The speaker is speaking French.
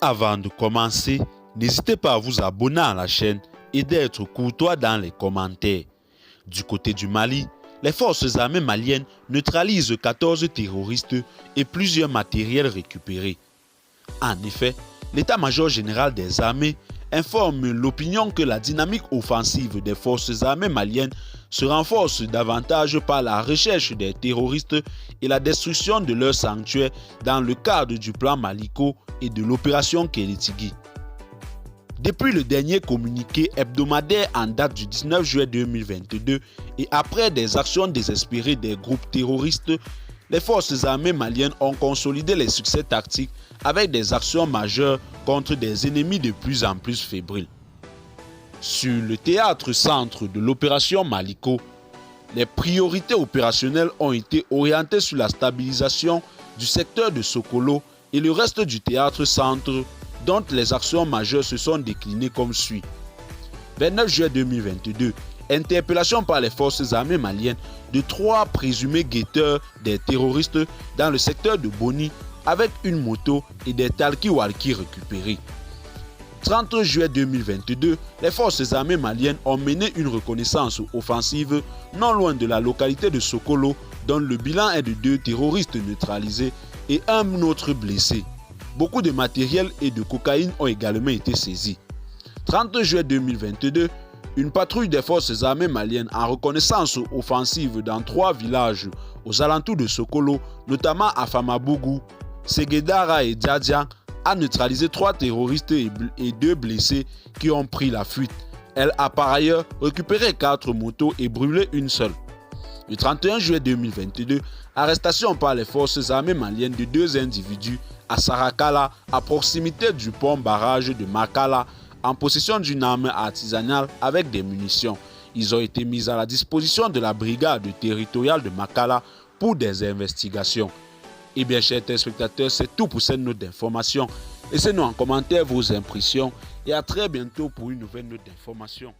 Avant de commencer, n'hésitez pas à vous abonner à la chaîne et d'être courtois dans les commentaires. Du côté du Mali, les forces armées maliennes neutralisent 14 terroristes et plusieurs matériels récupérés. En effet, l'état-major général des armées informe l'opinion que la dynamique offensive des forces armées maliennes se renforce davantage par la recherche des terroristes et la destruction de leurs sanctuaires dans le cadre du plan Maliko et de l'opération Kélétigui. Depuis le dernier communiqué hebdomadaire en date du 19 juillet 2022 et après des actions désespérées des groupes terroristes, les forces armées maliennes ont consolidé les succès tactiques avec des actions majeures contre des ennemis de plus en plus fébriles. Sur le théâtre centre de l'opération Maliko, les priorités opérationnelles ont été orientées sur la stabilisation du secteur de Sokolo et le reste du théâtre centre, dont les actions majeures se sont déclinées comme suit. 29 juillet 2022, interpellation par les forces armées maliennes de 3 présumés guetteurs des terroristes dans le secteur de Boni avec une moto et des talkie-walkie récupérés. 30 juillet 2022, les forces armées maliennes ont mené une reconnaissance offensive non loin de la localité de Sokolo, dont le bilan est de 2 terroristes neutralisés et un autre blessé. Beaucoup de matériel et de cocaïne ont également été saisis. 30 juillet 2022, une patrouille des forces armées maliennes en reconnaissance offensive dans 3 villages aux alentours de Sokolo, notamment à Famabougou, Segedara et Djadjan, a neutralisé 3 terroristes et 2 blessés qui ont pris la fuite. Elle a par ailleurs récupéré 4 motos et brûlé une seule. Le 31 juillet 2022, arrestation par les forces armées maliennes de 2 individus à Sarakala, à proximité du pont-barrage de Makala, en possession d'une arme artisanale avec des munitions. Ils ont été mis à la disposition de la brigade territoriale de Makala pour des investigations. Et bien, chers téléspectateurs, c'est tout pour cette note d'information. Laissez-nous en commentaire vos impressions et à très bientôt pour une nouvelle note d'information.